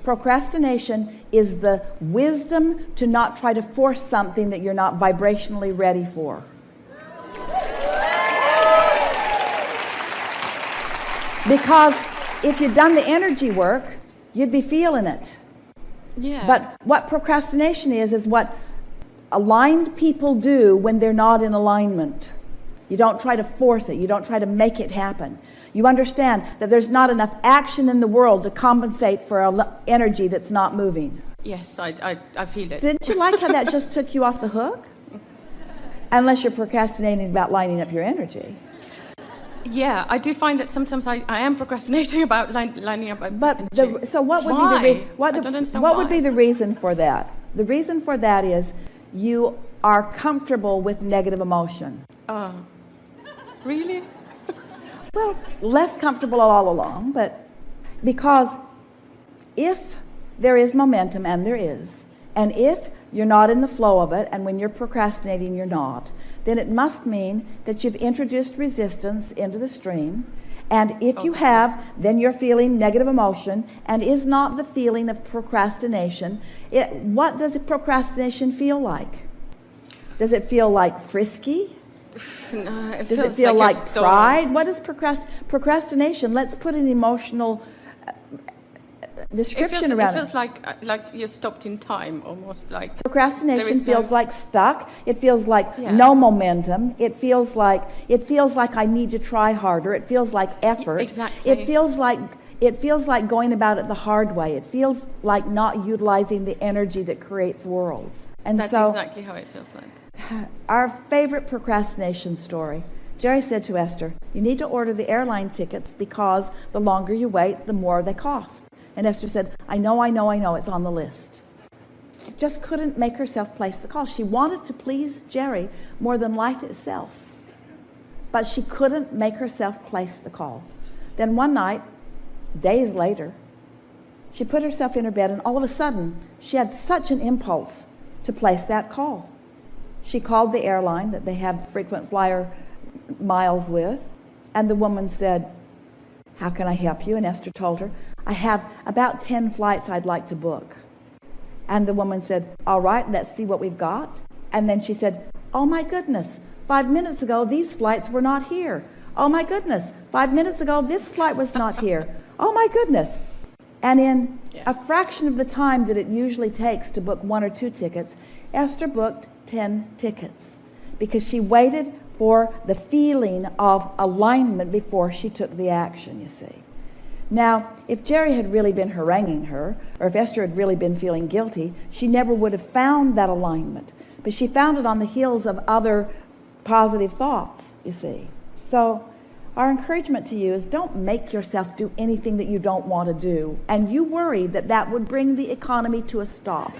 Procrastination is the wisdom to not try to force something that you're not vibrationally ready for. Because if you'd done the energy work, you'd be feeling it. Yeah. But what procrastination is what aligned people do when they're not in alignment. You don't try to force it. You don't try to make it happen. You understand that there's not enough action in the world to compensate for energy that's not moving. Yes, I feel it. Didn't you like how that just took you off the hook? Unless you're procrastinating about lining up your energy. Yeah, I do find that sometimes I am procrastinating about lining up. But so what would why? be the I don't understand what why. would be the reason for that? The reason for that is you are comfortable with negative emotion. Oh, really? Well, less comfortable all along, but because if there is momentum, and there is, and if you're not in the flow of it, and when you're procrastinating you're not, then it must mean that you've introduced resistance into the stream. And if you have, then you're feeling negative emotion, and is not the feeling of procrastination. What does procrastination feel like? Does it feel like frisky? No, it Does feels it feel like you're pride? stalled. What is procrastination? Let's put an emotional description around it. It feels like you're stopped in time, almost like. Procrastination feels like stuck. It feels like Yeah. no momentum. It feels like I need to try harder. It feels like effort. Exactly. It feels like going about it the hard way. It feels like not utilizing the energy that creates worlds. And That's so exactly how it feels like. our favorite procrastination story. Jerry said to Esther, "You need to order the airline tickets because the longer you wait, the more they cost." And Esther said, I know, it's on the list. She just couldn't make herself place the call. She wanted to please Jerry more than life itself. But she couldn't make herself place the call. Then one night, days later, she put herself in her bed, and all of a sudden, she had such an impulse to place that call. She called the airline that they have frequent flyer miles with, and the woman said, "How can I help you?" And Esther told her, "I have about 10 flights I'd like to book." And the woman said, "All right, let's see what we've got." And then she said, "Oh my goodness, 5 minutes ago these flights were not here. Oh my goodness, 5 minutes ago this flight was not here. Oh my goodness." And in a fraction of the time that it usually takes to book 1 or 2 tickets, Esther booked 10 tickets because she waited for the feeling of alignment before she took the action, you see. Now, if Jerry had really been haranguing her, or if Esther had really been feeling guilty, she never would have found that alignment. But she found it on the heels of other positive thoughts, you see. So our encouragement to you is don't make yourself do anything that you don't want to do. And you worry that that would bring the economy to a stop.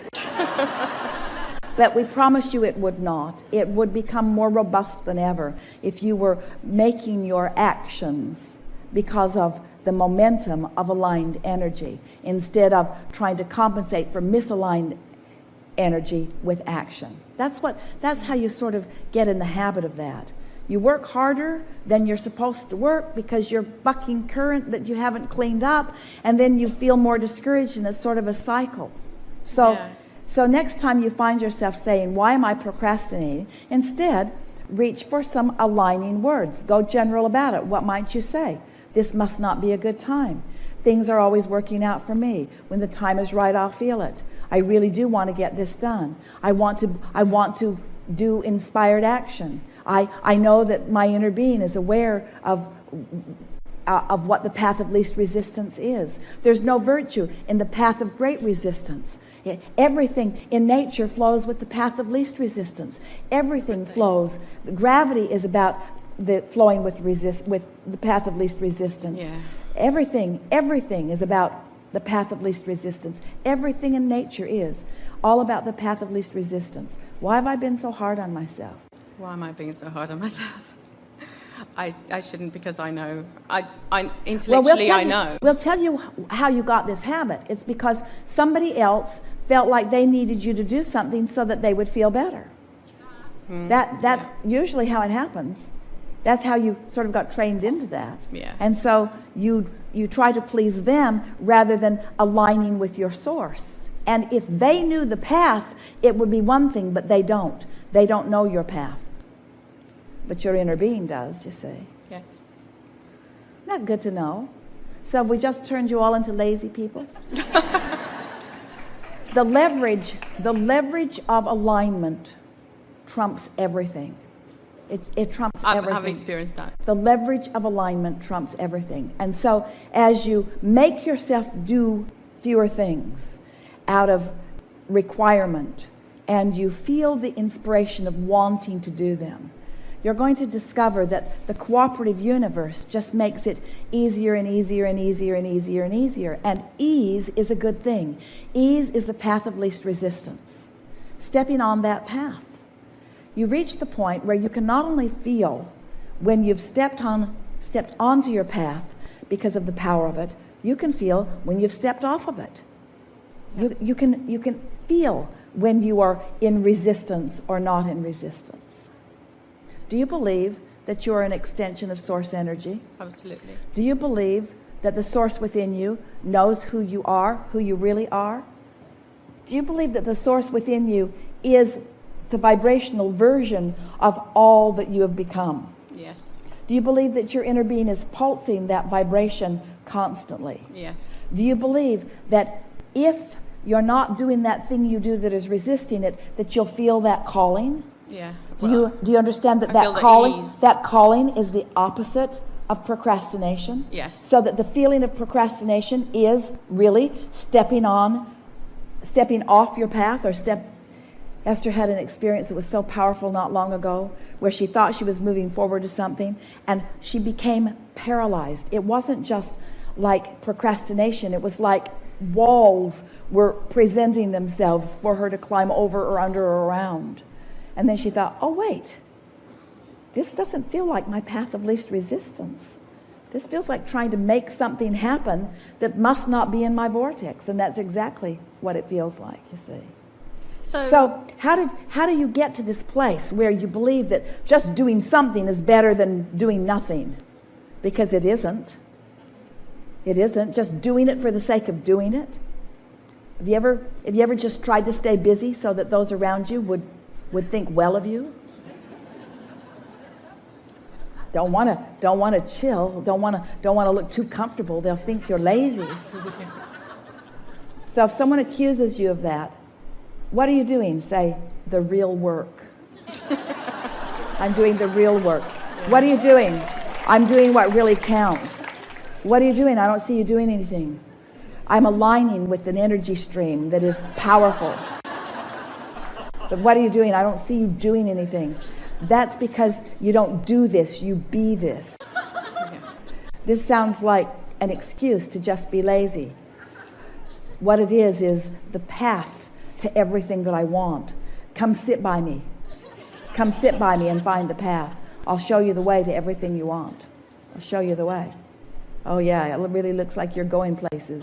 But we promise you it would not. It would become more robust than ever if you were making your actions because of the momentum of aligned energy instead of trying to compensate for misaligned energy with action. That's how you sort of get in the habit of that. You work harder than you're supposed to work because you're bucking current that you haven't cleaned up, and then you feel more discouraged, and it's sort of a cycle. So next time you find yourself saying, "Why am I procrastinating?" instead, reach for some aligning words. Go general about it. What might you say? "This must not be a good time. Things are always working out for me. When the time is right, I'll feel it. I really do want to get this done. I want to do inspired action. I know that my inner being is aware of what the path of least resistance is. There's no virtue in the path of great resistance. Everything in nature flows with the path of least resistance. Everything flows. Gravity is about the flowing with the path of least resistance. Yeah. Everything is about the path of least resistance. Everything in nature is all about the path of least resistance. Why have I been so hard on myself? Why am I being so hard on myself? I shouldn't, because I know. I intellectually I know. We'll tell you how you got this habit. It's because somebody else felt like they needed you to do something so that they would feel better. That's usually how it happens. That's how you sort of got trained into that. Yeah. And so you you try to please them rather than aligning with your source. And if they knew the path, it would be one thing, but they don't. They don't know your path. But your inner being does, you see. Yes. Not good to know. So have we just turned you all into lazy people? The leverage of alignment trumps everything. It trumps everything. I've experienced that. The leverage of alignment trumps everything. And so as you make yourself do fewer things out of requirement, and you feel the inspiration of wanting to do them, you're going to discover that the cooperative universe just makes it easier and easier and easier and easier and easier. And ease is a good thing. Ease is the path of least resistance. Stepping on that path, you reach the point where you can not only feel when you've stepped onto your path because of the power of it, you can feel when you've stepped off of it. You can feel when you are in resistance or not in resistance. Do you believe that you're an extension of source energy? Absolutely. Do you believe that the source within you knows who you are, who you really are? Do you believe that the source within you is the vibrational version of all that you have become? Yes. Do you believe that your inner being is pulsing that vibration constantly? Yes. Do you believe that if you're not doing that thing you do that is resisting it, that you'll feel that calling? Yeah. Do you understand that that calling is the opposite of procrastination? Yes. So that the feeling of procrastination is really stepping off your path, or Esther had an experience that was so powerful not long ago where she thought she was moving forward to something and she became paralyzed. It wasn't just like procrastination. It was like walls were presenting themselves for her to climb over or under or around. And then she thought, oh, wait, this doesn't feel like my path of least resistance. This feels like trying to make something happen that must not be in my vortex. And that's exactly what it feels like, you see. So how do you get to this place where you believe that just doing something is better than doing nothing? Because it isn't. It isn't. Just doing it for the sake of doing it. Have you ever just tried to stay busy so that those around you would think well of you? Don't want to chill. Don't want to look too comfortable. They'll think you're lazy. So if someone accuses you of that, what are you doing? Say, the real work. I'm doing the real work. What are you doing? I'm doing what really counts. What are you doing? I don't see you doing anything. I'm aligning with an energy stream that is powerful. But what are you doing? I don't see you doing anything. That's because you don't do this, you be this. This sounds like an excuse to just be lazy. What it is the path to everything that I want. Come sit by me. Come sit by me and find the path. I'll show you the way to everything you want. I'll show you the way. Oh yeah, it really looks like you're going places.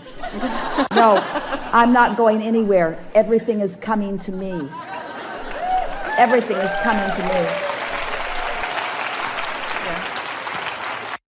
No, I'm not going anywhere. Everything is coming to me. Everything is coming to me.